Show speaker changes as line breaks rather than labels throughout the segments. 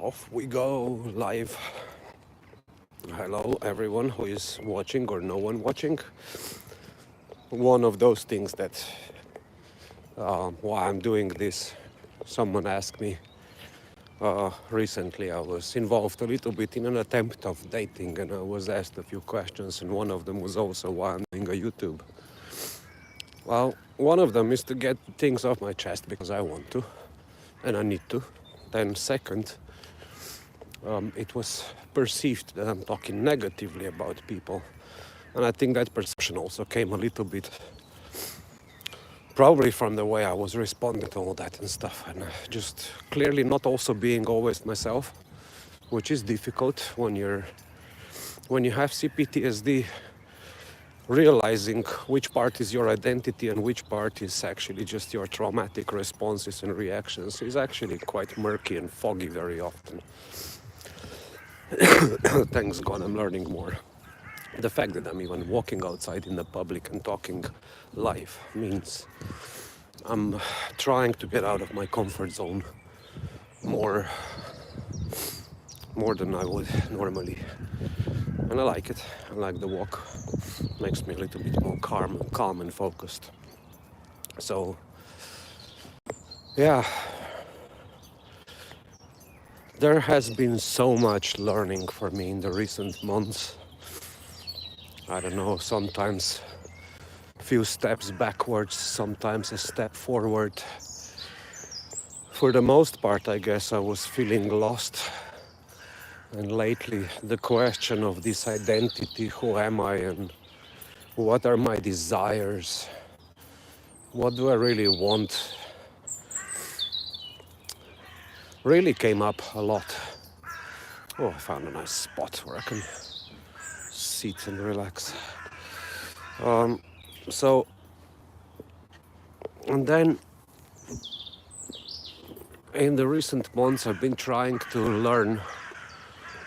Off we go live. Hello, everyone who is watching or no one watching. One of those things that why I'm doing this, someone asked me recently. I was involved a little bit in an attempt of dating, and I was asked a few questions, and one of them was also why I'm doing a YouTube. Well, one of them is to get things off my chest because I want to, and I need to. Then second, it was perceived that I'm talking negatively about people. And I think that perception also came a little bit probably from the way I was responding to all that and stuff. And just clearly not also being always myself, which is difficult when you have CPTSD. Realizing which part is your identity and which part is actually just your traumatic responses and reactions is actually quite murky and foggy very often. Thanks God I'm learning more. The fact that I'm even walking outside in the public and talking live means I'm trying to get out of my comfort zone more than I would normally. And I like it. I like the walk. Makes me a little bit more calm and focused. So yeah, there has been so much learning for me in the recent months. I don't know, sometimes a few steps backwards, sometimes a step forward. For the most part, I guess I was feeling lost. And lately, the question of this identity, who am I and what are my desires? What do I really want? Really came up a lot. Oh, I found a nice spot where I can sit and relax. So, and then in the recent months, I've been trying to learn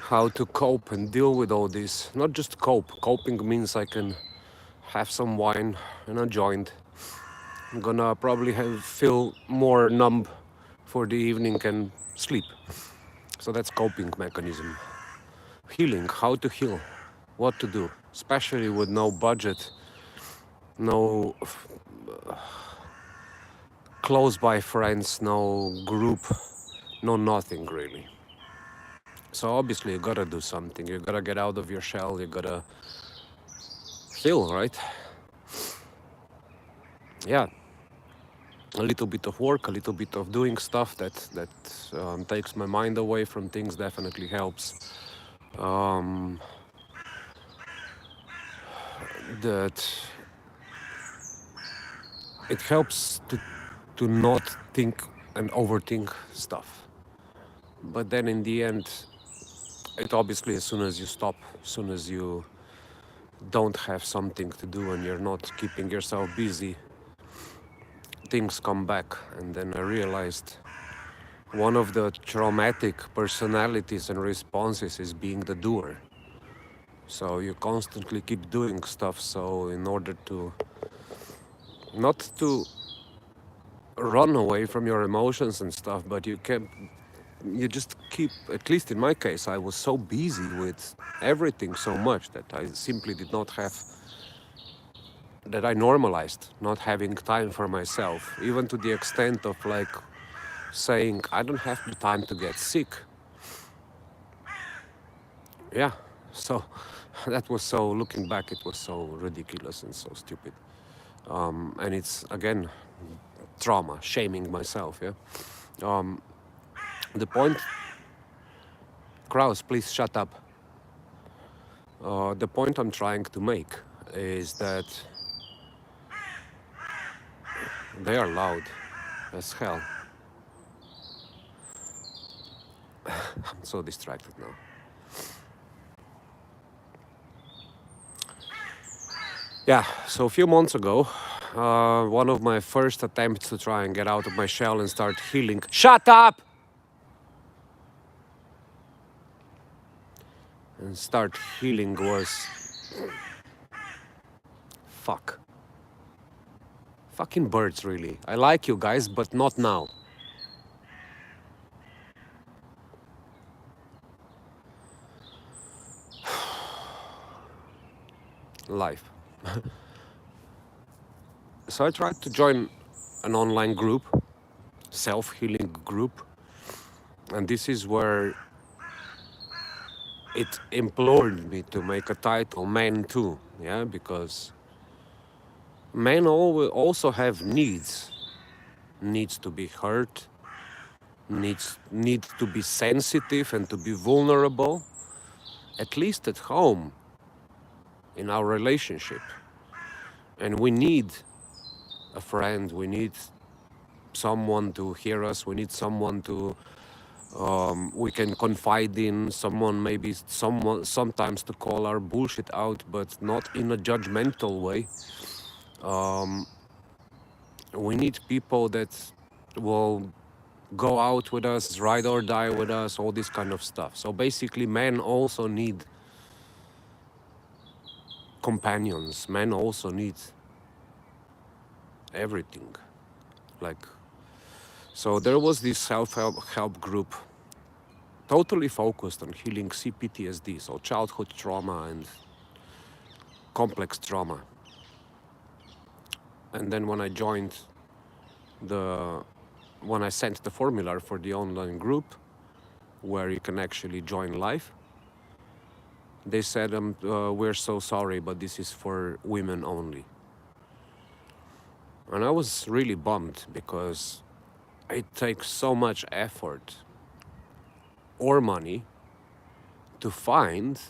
how to cope and deal with all this. Not just cope. Coping means I can have some wine and a joint. I'm gonna probably feel more numb for the evening and sleep. So that's coping mechanism. Healing, how to heal, what to do, especially with no budget, no close by friends, no group, no nothing really. So obviously you gotta do something. You gotta get out of your shell. You gotta heal, right? Yeah, a little bit of work, a little bit of doing stuff that takes my mind away from things definitely helps. That it helps to not think and overthink stuff. But then in the end, it obviously, as soon as you stop, as soon as you don't have something to do and you're not keeping yourself busy, things come back. And then I realized one of the traumatic personalities and responses is being the doer. So you constantly keep doing stuff. So in order to not to run away from your emotions and stuff, but you just keep, at least in my case, I was so busy with everything so much that I simply did not have, that I normalized not having time for myself, even to the extent of like saying, I don't have the time to get sick. Yeah, so that was so, looking back, it was so ridiculous and so stupid. And it's, again, trauma, shaming myself, yeah? The point, Kraus, please shut up. The point I'm trying to make is that they are loud as hell. I'm so distracted now. Yeah, so a few months ago, one of my first attempts to try and get out of my shell and start healing. Shut up! And start healing was. Fuck. Fucking birds, really. I like you guys, but not now. life. So I tried to join an online group, self-healing group, and this is where it implored me to make a title, Men Too, yeah, because men also have needs to be heard, need to be sensitive and to be vulnerable, at least at home, in our relationship. And we need a friend, we need someone to hear us, we need someone to we can confide in, someone maybe someone sometimes to call our bullshit out, but not in a judgmental way. We need people that will go out with us, ride or die with us, all this kind of stuff. So basically, men also need companions. Men also need everything. Like, so there was this self-help group, totally focused on healing CPTSD, so childhood trauma and complex trauma. And then when I joined the, when I sent the formula for the online group, where you can actually join live, they said, we're so sorry, but this is for women only. And I was really bummed because it takes so much effort or money to find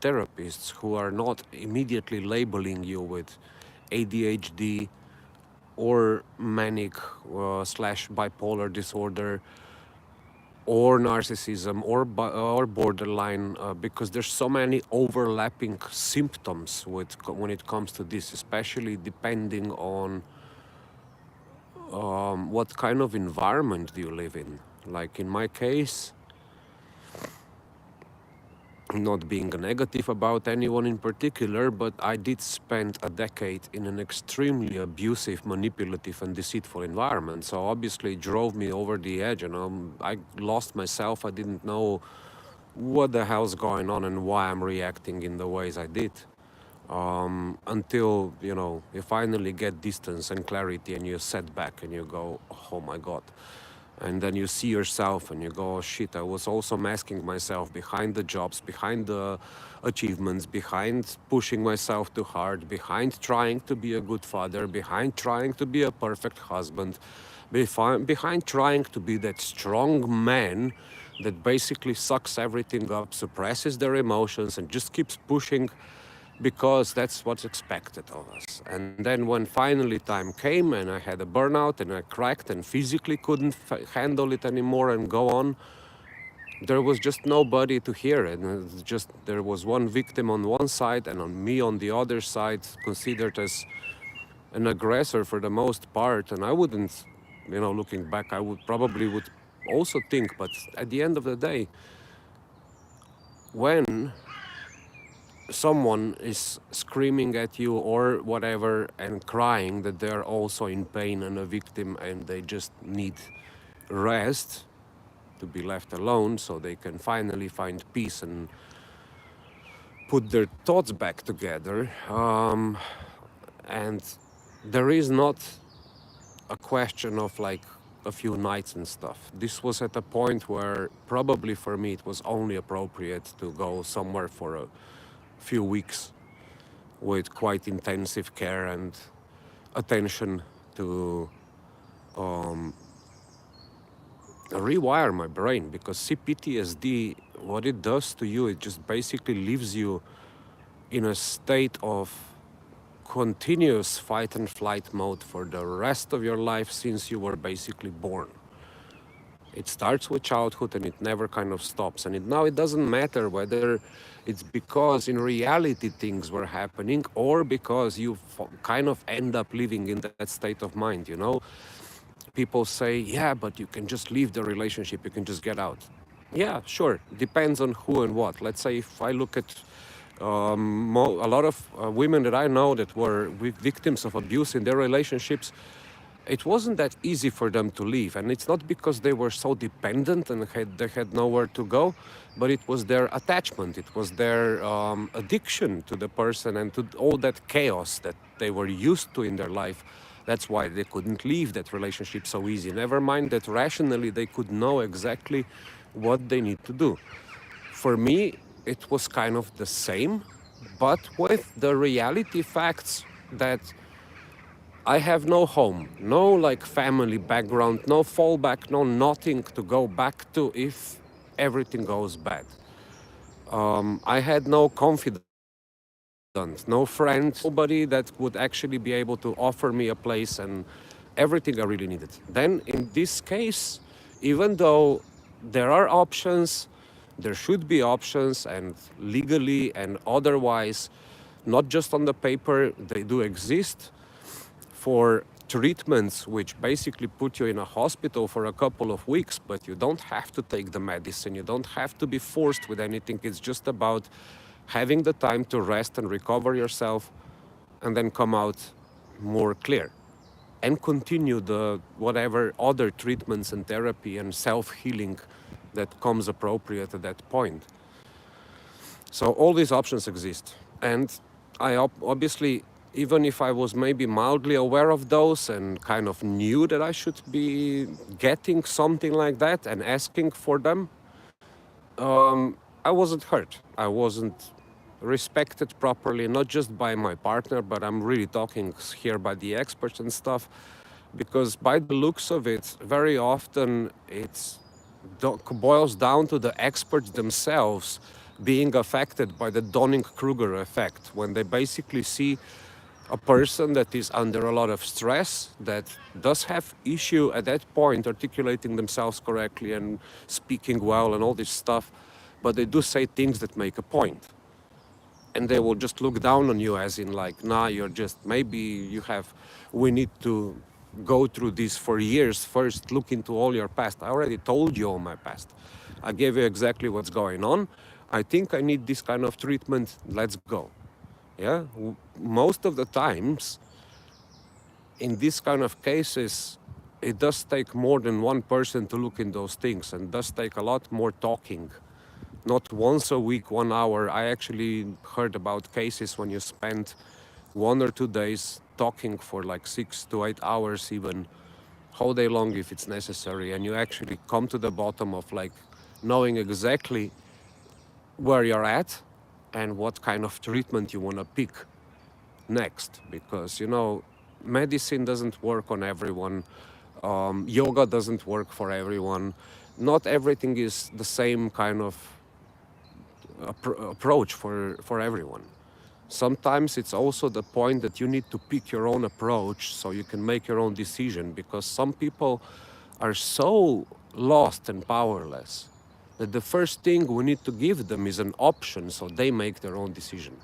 therapists who are not immediately labeling you with ADHD or manic slash bipolar disorder or narcissism or borderline, because there's so many overlapping symptoms when it comes to this, especially depending on what kind of environment do you live in. Like in my case, not being negative about anyone in particular, but I did spend a decade in an extremely abusive, manipulative, and deceitful environment. So obviously it drove me over the edge, and I lost myself. I didn't know what the hell's going on and why I'm reacting in the ways I did. Until, you know, you finally get distance and clarity and you set back and you go, oh my God. And then you see yourself and you go, oh shit, I was also masking myself behind the jobs, behind the achievements, behind pushing myself too hard, behind trying to be a good father, behind trying to be a perfect husband, behind trying to be that strong man that basically sucks everything up, suppresses their emotions, and just keeps pushing because that's what's expected of us. And then when finally time came and I had a burnout and I cracked and physically couldn't handle it anymore and go on, there was just nobody to hear it. And it's just there was one victim on one side and on me on the other side, considered as an aggressor for the most part. And I wouldn't, you know, looking back, I would probably would also think, but at the end of the day, when someone is screaming at you or whatever and crying that they're also in pain and a victim and they just need rest to be left alone so they can finally find peace and put their thoughts back together. And there is not a question of like a few nights and stuff. This was at a point where probably for me it was only appropriate to go somewhere for a few weeks with quite intensive care and attention to rewire my brain, because CPTSD, what it does to you, it just basically leaves you in a state of continuous fight and flight mode for the rest of your life since you were basically born. It starts with childhood and it never kind of stops. And now it doesn't matter whether it's because in reality things were happening or because you kind of end up living in that state of mind, you know? People say, yeah, but you can just leave the relationship, you can just get out. Yeah, sure, depends on who and what. Let's say if I look at a lot of women that I know that were victims of abuse in their relationships, it wasn't that easy for them to leave. And it's not because they were so dependent and they had nowhere to go, but it was their attachment, it was their addiction to the person and to all that chaos that they were used to in their life. That's why they couldn't leave that relationship so easy. Never mind that rationally they could know exactly what they need to do. For me, it was kind of the same, but with the reality facts that I have no home, no like family background, no fallback, no nothing to go back to if everything goes bad. I had no confidant, no friend, nobody that would actually be able to offer me a place and everything I really needed. Then in this case, even though there are options, there should be options, and legally and otherwise, not just on the paper, they do exist for treatments which basically put you in a hospital for a couple of weeks, but you don't have to take the medicine, you don't have to be forced with anything. It's just about having the time to rest and recover yourself and then come out more clear and continue the whatever other treatments and therapy and self-healing that comes appropriate at that point. So all these options exist. And obviously, even if I was maybe mildly aware of those and kind of knew that I should be getting something like that and asking for them, I wasn't heard. I wasn't respected properly, not just by my partner, but I'm really talking here by the experts and stuff, because by the looks of it, very often it boils down to the experts themselves being affected by the Donning-Kruger effect, when they basically see a person that is under a lot of stress, that does have issue at that point articulating themselves correctly and speaking well and all this stuff, but they do say things that make a point. And they will just look down on you as in like, nah, you're just, maybe you have, we need to go through this for years first, look into all your past. I already told you all my past. I gave you exactly what's going on. I think I need this kind of treatment, let's go. Yeah, most of the times in these kind of cases, it does take more than one person to look in those things, and does take a lot more talking. Not once a week, 1 hour. I actually heard about cases when you spend 1 or 2 days talking for like 6 to 8 hours, even whole day long if it's necessary, and you actually come to the bottom of like knowing exactly where you're at and what kind of treatment you want to pick next. Because, you know, medicine doesn't work on everyone, yoga doesn't work for everyone, not everything is the same kind of approach for everyone. Sometimes it's also the point that you need to pick your own approach so you can make your own decision, because some people are so lost and powerless that the first thing we need to give them is an option so they make their own decision.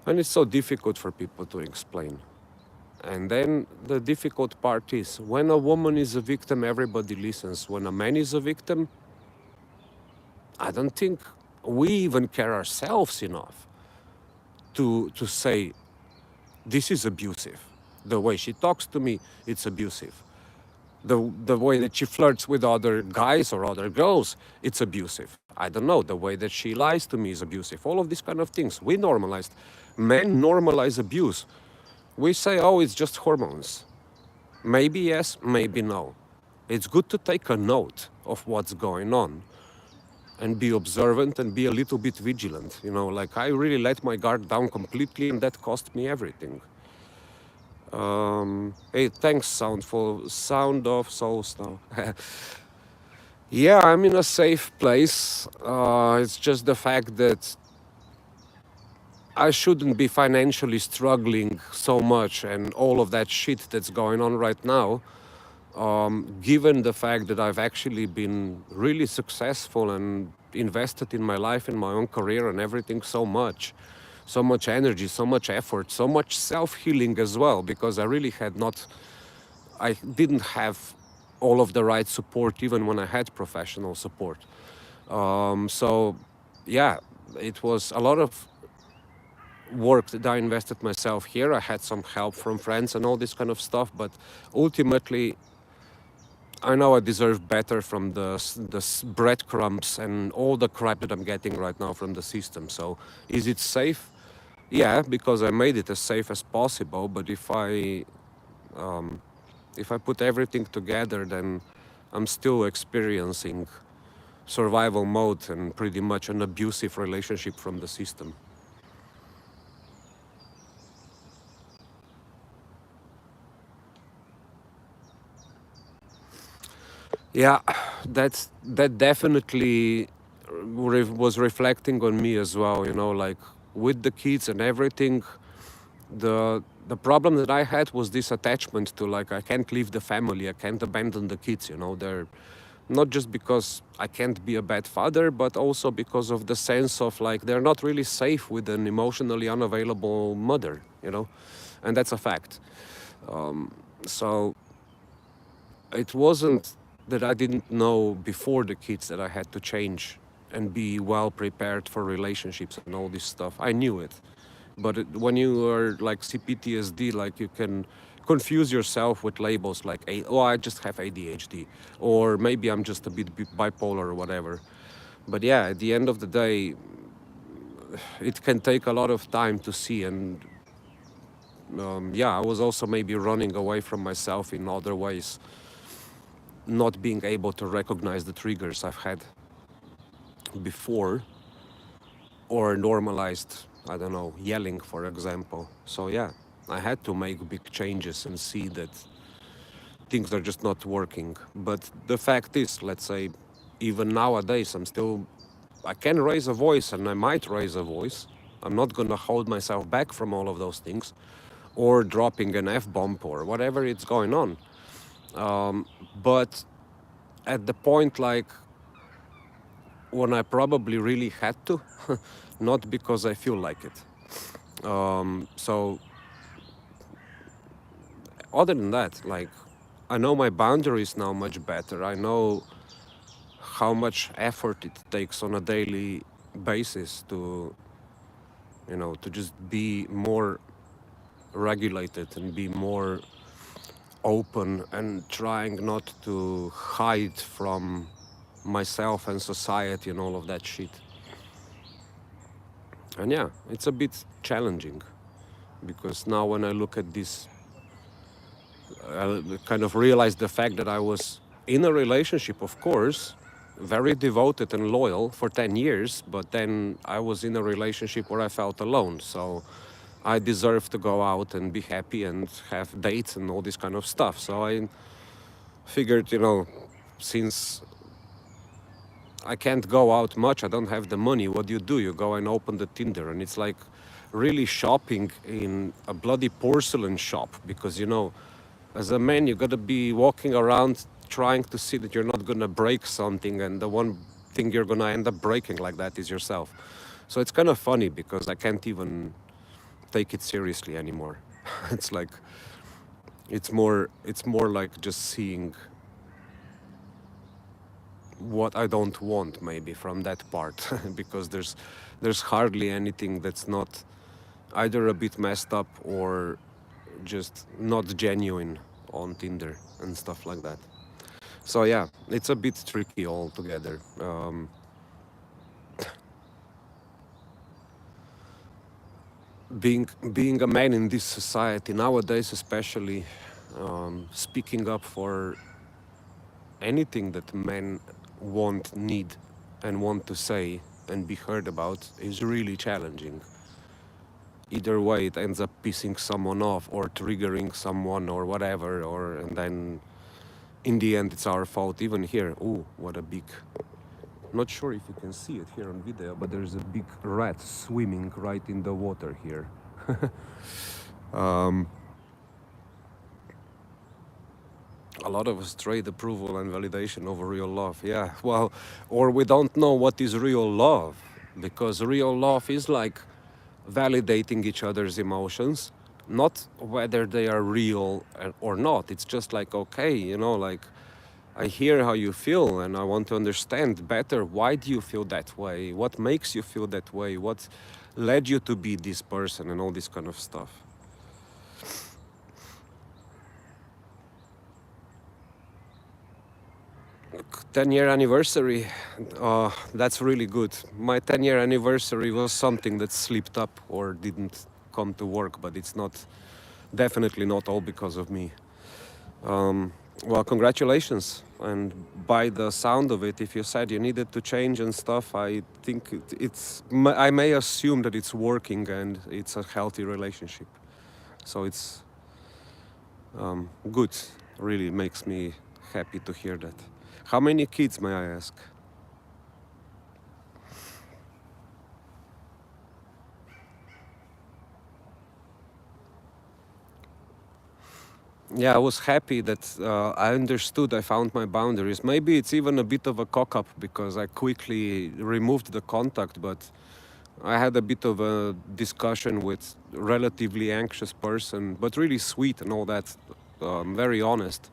And it's so difficult for people to explain. And then the difficult part is when a woman is a victim, everybody listens. When a man is a victim, I don't think we even care ourselves enough to say, this is abusive. The way she talks to me, it's abusive. The way that she flirts with other guys or other girls, it's abusive. I don't know, the way that she lies to me is abusive. All of these kind of things we normalized. Men normalize abuse. We say, oh, it's just hormones. Maybe yes, maybe no. It's good to take a note of what's going on and be observant and be a little bit vigilant. You know, like I really let my guard down completely, and that cost me everything. Hey, thanks, Sound of Souls now. Yeah, I'm in a safe place. It's just the fact that I shouldn't be financially struggling so much and all of that shit that's going on right now, given the fact that I've actually been really successful and invested in my life and my own career and everything so much energy, so much effort, so much self-healing as well, because I didn't have all of the right support even when I had professional support. So yeah, it was a lot of work that I invested myself here. I had some help from friends and all this kind of stuff, but ultimately, I know I deserve better from the breadcrumbs and all the crap that I'm getting right now from the system. So, is it safe? Yeah, because I made it as safe as possible. But if I put everything together, then I'm still experiencing survival mode and pretty much an abusive relationship from the system. Yeah, that definitely was reflecting on me as well. Like with the kids and everything, the problem that I had was this attachment to, like, I can't leave the family, I can't abandon the kids. They're not just because I can't be a bad father, but also because of the sense of, like, they're not really safe with an emotionally unavailable mother. And that's a fact. So it wasn't that I didn't know before the kids that I had to change and be well prepared for relationships and all this stuff. I knew it. But when you are like CPTSD, like, you can confuse yourself with labels like, oh, I just have ADHD, or maybe I'm just a bit bipolar or whatever. But yeah, at the end of the day, it can take a lot of time to see. And yeah, I was also maybe running away from myself in other ways, not being able to recognize the triggers I've had before, or normalized, I don't know, yelling, for example. So yeah, I had to make big changes and see that things are just not working. But the fact is, let's say, even nowadays, I can raise a voice, and I might raise a voice. I'm not gonna hold myself back from all of those things, or dropping an F-bomb or whatever it's going on. But at the point, like, when I probably really had to, not because I feel like it. So other than that, like, I know my boundaries now much better. I know how much effort it takes on a daily basis to, to just be more regulated and be more open, and trying not to hide from myself and society and all of that shit. And yeah, it's a bit challenging, because now when I look at this, I kind of realized the fact that I was in a relationship, of course, very devoted and loyal for 10 years, but then I was in a relationship where I felt alone. So I deserve to go out and be happy and have dates and all this kind of stuff. So I figured, since I can't go out much, I don't have the money, what do? You go and open the Tinder, and it's like really shopping in a bloody porcelain shop, because, as a man, you gotta be walking around trying to see that you're not gonna break something, and the one thing you're gonna end up breaking like that is yourself. So it's kind of funny, because I can't even take it seriously anymore. It's like, it's more like just seeing what I don't want, maybe, from that part. Because there's hardly anything that's not either a bit messed up or just not genuine on Tinder and stuff like that. So yeah, it's a bit tricky altogether. Being a man in this society nowadays, especially, speaking up for anything that men want, need, and want to say and be heard about is really challenging. Either way, it ends up pissing someone off or triggering someone or whatever, or and then in the end it's our fault. Even here, ooh, what a big, not sure if you can see it here on video, but there's a big rat swimming right in the water here. A lot of us trade approval and validation over real love. Yeah, well, or we don't know what is real love, because real love is like validating each other's emotions, not whether they are real or not. It's just like, okay, like, I hear how you feel, and I want to understand better, why do you feel that way? What makes you feel that way? led you to be this person and all this kind of stuff. 10-year anniversary, that's really good. My 10-year anniversary was something that slipped up or didn't come to work, but it's not, definitely not all because of me. Well, congratulations. And by the sound of it, if you said you needed to change and stuff, I think I may assume that it's working and it's a healthy relationship. So it's good. Really makes me happy to hear that. How many kids, may I ask? Yeah, I was happy that I understood, I found my boundaries. Maybe it's even a bit of a cock up because I quickly removed the contact, but I had a bit of a discussion with a relatively anxious person, but really sweet and all that, very honest.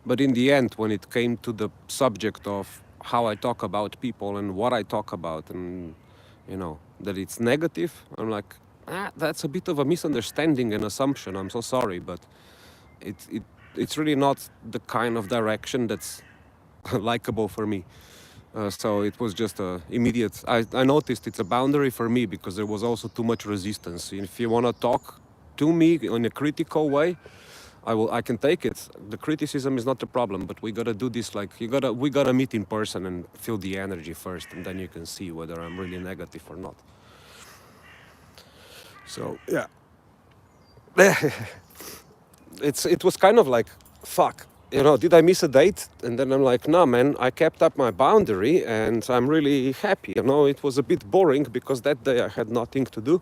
But in the end, when it came to the subject of how I talk about people and what I talk about, and that it's negative, I'm like, that's a bit of a misunderstanding and assumption. I'm so sorry, but it, it it's really not the kind of direction that's likable for me. So it was just a immediate. I noticed it's a boundary for me because there was also too much resistance. If you want to talk to me in a critical way, I can take it. The criticism is not the problem, but we gotta do this like we gotta meet in person and feel the energy first, and then you can see whether I'm really negative or not. So yeah, it was kind of like, fuck, did I miss a date? And then I'm like, no, man, I kept up my boundary and I'm really happy. It was a bit boring because that day I had nothing to do.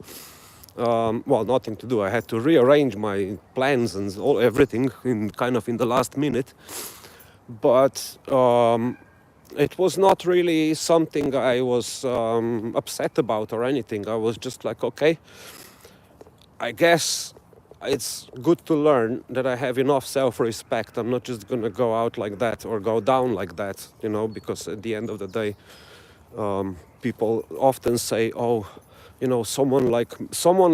Well, nothing to do. I had to rearrange my plans and everything in the last minute. But it was not really something I was upset about or anything. I was just like, okay, I guess it's good to learn that I have enough self-respect. I'm not just gonna go out like that or go down like that, because at the end of the day, people often say, "Oh, someone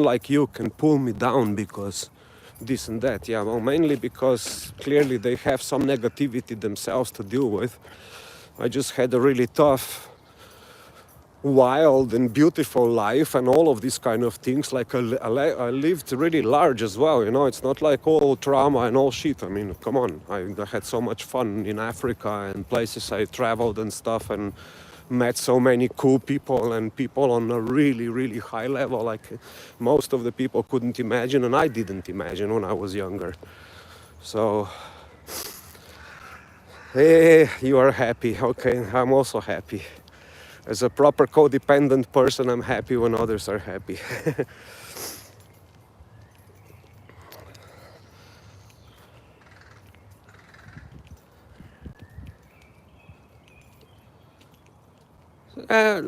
like you can pull me down because this and that." Yeah, well, mainly because clearly they have some negativity themselves to deal with. I just had a really tough, wild and beautiful life and all of these kind of things. Like I lived really large as well, it's not like all trauma and all shit. I mean, come on, I had so much fun in Africa and places I traveled and stuff, and met so many cool people and people on a really, really high level, like most of the people couldn't imagine and I didn't imagine when I was younger. So hey, you are happy. Okay, I'm also happy. As a proper codependent person, I'm happy when others are happy.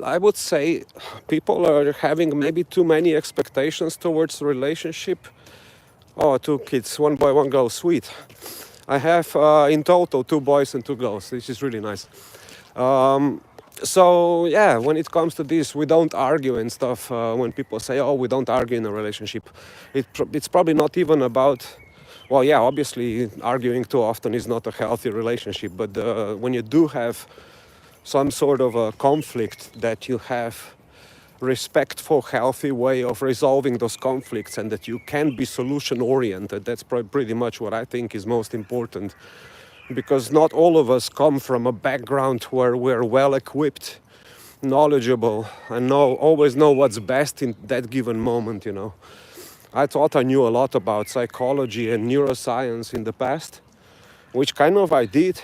I would say people are having maybe too many expectations towards the relationship. Oh, 2 kids, 1 boy, 1 girl, sweet. I have in total 2 boys and 2 girls. This is really nice. So yeah, when it comes to this, we don't argue and stuff. When people say, "Oh, we don't argue in a relationship," it's probably not even about. Well, yeah, obviously, arguing too often is not a healthy relationship. But when you do have some sort of a conflict, that you have respectful, healthy way of resolving those conflicts, and that you can be solution oriented. That's pretty much what I think is most important, because not all of us come from a background where we're well equipped, knowledgeable, and always know what's best in that given moment. I thought I knew a lot about psychology and neuroscience in the past, which kind of I did.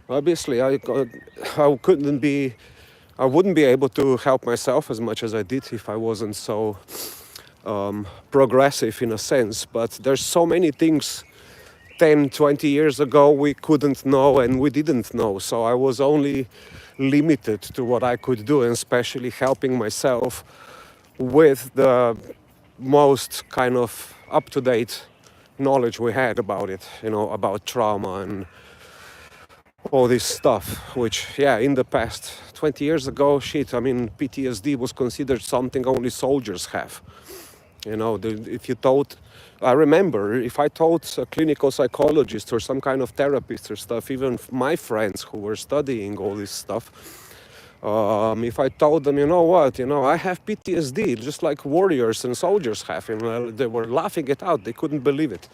Obviously, I wouldn't be able to help myself as much as I did if I wasn't so progressive in a sense. But there's so many things 10, 20 years ago we couldn't know and we didn't know. So I was only limited to what I could do, and especially helping myself with the most kind of up-to-date knowledge we had about it, about trauma and all this stuff, which, yeah, in the past 20 years ago, shit, I mean, PTSD was considered something only soldiers have. You know, if you told, I remember if I told a clinical psychologist or some kind of therapist or stuff, even my friends who were studying all this stuff, if I told them, you know what, I have PTSD, just like warriors and soldiers have, they were laughing it out. They couldn't believe it.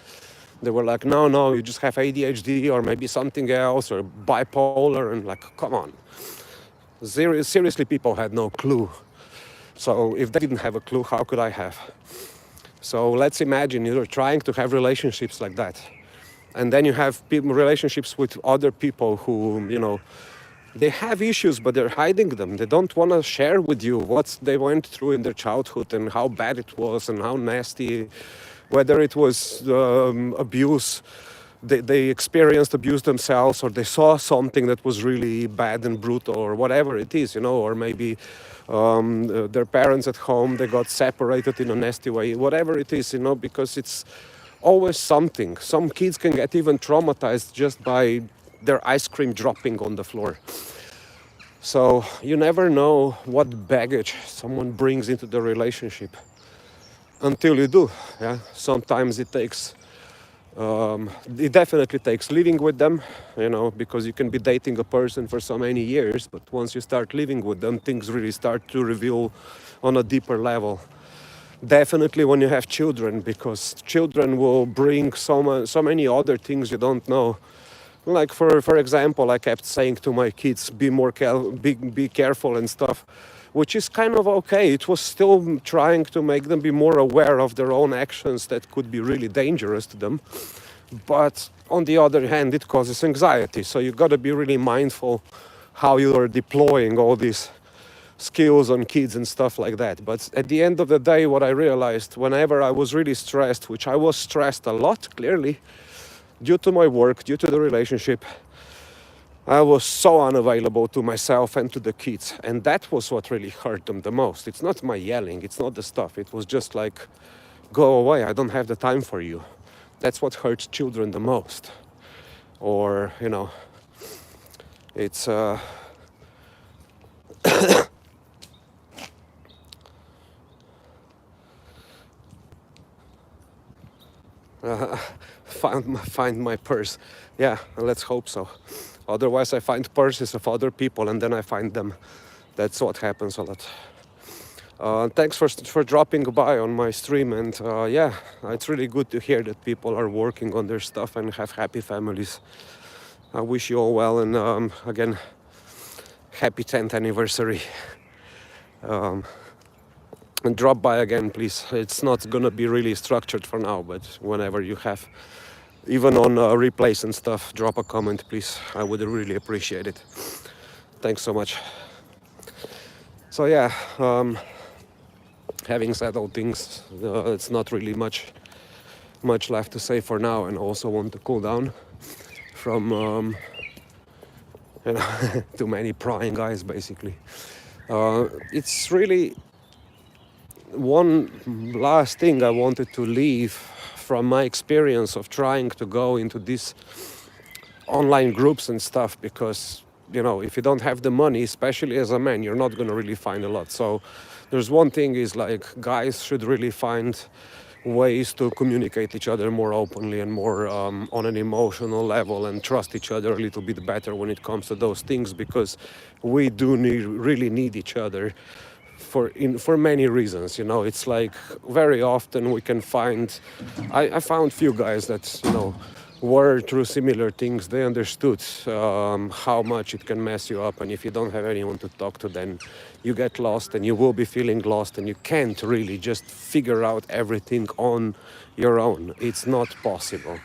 They were like, no, you just have ADHD or maybe something else or bipolar, and like, come on. Seriously, people had no clue. So if they didn't have a clue, how could I have? So let's imagine you're trying to have relationships like that. And then you have relationships with other people who, they have issues, but they're hiding them. They don't want to share with you what they went through in their childhood and how bad it was and how nasty, whether it was abuse, they experienced abuse themselves, or they saw something that was really bad and brutal, or whatever it is, or maybe their parents at home, they got separated in a nasty way, whatever it is, because it's always something. Some kids can get even traumatized just by their ice cream dropping on the floor. So you never know what baggage someone brings into the relationship until you do. Yeah, sometimes it definitely takes living with them, because you can be dating a person for so many years, but once you start living with them, things really start to reveal on a deeper level. Definitely when you have children, because children will bring so many other things you don't know. Like for example, I kept saying to my kids, be careful and stuff, which is kind of okay. It was still trying to make them be more aware of their own actions that could be really dangerous to them. But on the other hand, it causes anxiety. So you got to be really mindful how you are deploying all these skills on kids and stuff like that. But at the end of the day, what I realized, whenever I was really stressed, which I was stressed a lot, clearly, due to my work, due to the relationship, I was so unavailable to myself and to the kids. And that was what really hurt them the most. It's not my yelling, it's not the stuff. It was just like, go away, I don't have the time for you. That's what hurts children the most. Or, it's... find my purse. Yeah, let's hope so. Otherwise I find purses of other people and then I find them. That's what happens a lot. Thanks for dropping by on my stream, and yeah, it's really good to hear that people are working on their stuff and have happy families. I wish you all well, and again, happy 10th anniversary. And drop by again, please. It's not gonna be really structured for now, but whenever you have, even on replays and stuff, drop a comment, please. I would really appreciate it. Thanks so much. So yeah, having said all things, it's not really much left to say for now, and also want to cool down from too many prying eyes, basically. It's really one last thing I wanted to leave from my experience of trying to go into these online groups and stuff, because if you don't have the money, especially as a man, you're not going to really find a lot. So there's one thing is, like, guys should really find ways to communicate each other more openly and more on an emotional level, and trust each other a little bit better when it comes to those things, because we do really need each other for many reasons. It's like very often we can find, I found few guys that were through similar things. They understood how much it can mess you up, and if you don't have anyone to talk to, then you get lost, and you will be feeling lost, and you can't really just figure out everything on your own. It's not possible.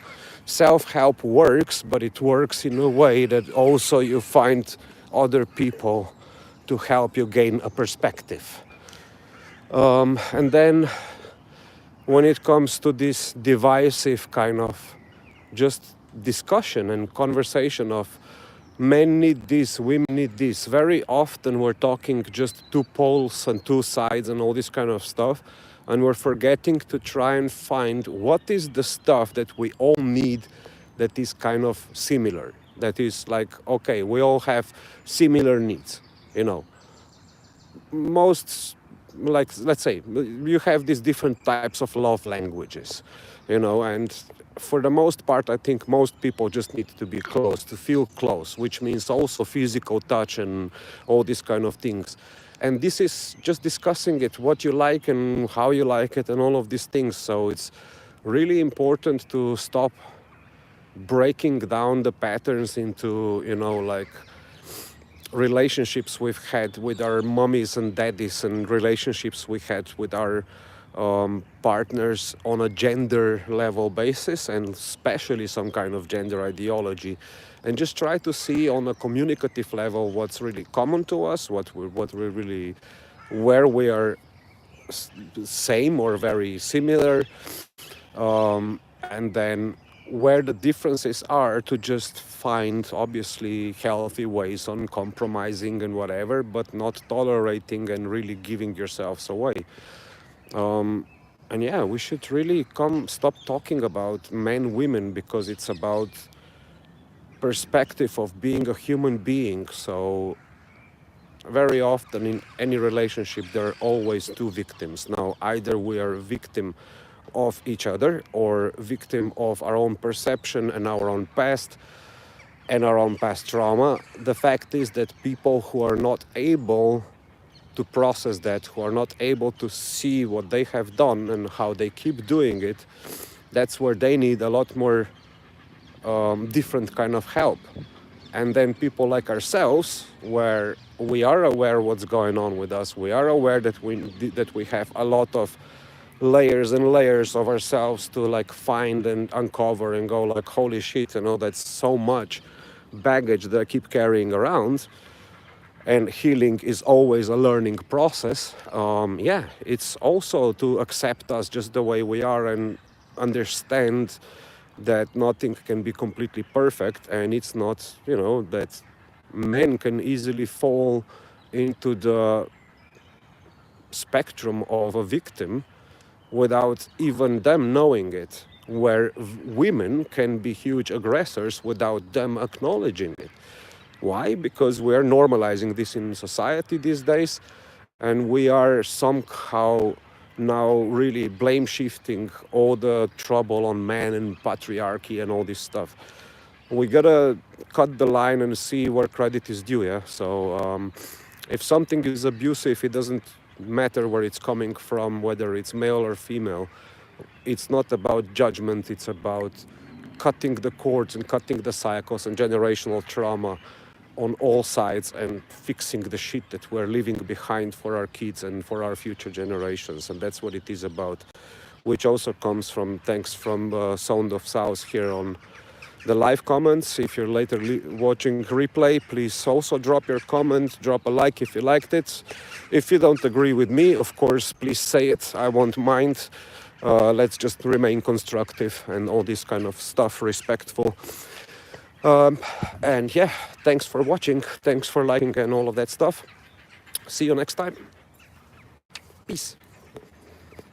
Self-help works, but it works in a way that also you find other people to help you gain a perspective. And then when it comes to this divisive kind of just discussion and conversation of men need this, women need this, very often we're talking just two poles and two sides and all this kind of stuff, and we're forgetting to try and find what is the stuff that we all need that is kind of similar, that is like, okay, we all have similar needs. you know, most, like, let's say you have these different types of love languages, and for the most part, I think most people just need to be close, to feel close, which means also physical touch and all these kind of things. And this is just discussing it, what you like and how you like it and all of these things. So it's really important to stop breaking down the patterns into, like relationships we've had with our mummies and daddies, and relationships we had with our partners on a gender level basis, and especially some kind of gender ideology, and just try to see on a communicative level what's really common to us, what we really, where we are same or very similar, and then where the differences are, to just find obviously healthy ways on compromising and whatever, but not tolerating and really giving yourselves away. And yeah, we should really stop talking about men women, because it's about perspective of being a human being. So very often in any relationship there are always two victims. Now either we are a victim of each other or victim of our own perception and our own past and our own past trauma. The fact is that people who are not able to process that, who are not able to see what they have done and how they keep doing it, that's where they need a lot more different kind of help. And then people like ourselves, where we are aware what's going on with us, we are aware that we have a lot of layers and layers of ourselves to like find and uncover and go like, holy shit, that's so much baggage that I keep carrying around. And healing is always a learning process. Yeah, it's also to accept us just the way we are and understand that nothing can be completely perfect, and it's not, that men can easily fall into the spectrum of a victim without even them knowing it, where women can be huge aggressors without them acknowledging it. Why? Because we are normalizing this in society these days, and we are somehow now really blame shifting all the trouble on men and patriarchy and all this stuff. We gotta cut the line and see where credit is due. Yeah. So if something is abusive, it doesn't matter where it's coming from, whether it's male or female. It's not about judgment. It's about cutting the cords and cutting the cycles and generational trauma on all sides, and fixing the shit that we're leaving behind for our kids and for our future generations. And that's what it is about, which also comes from thanks from Sound of South here on the live comments. If you're later watching replay, please also drop your comment, drop a like if you liked it. If you don't agree with me, of course, please say it. I won't mind. Let's just remain constructive and all this kind of stuff, respectful. And yeah, thanks for watching. Thanks for liking and all of that stuff. See you next time. Peace.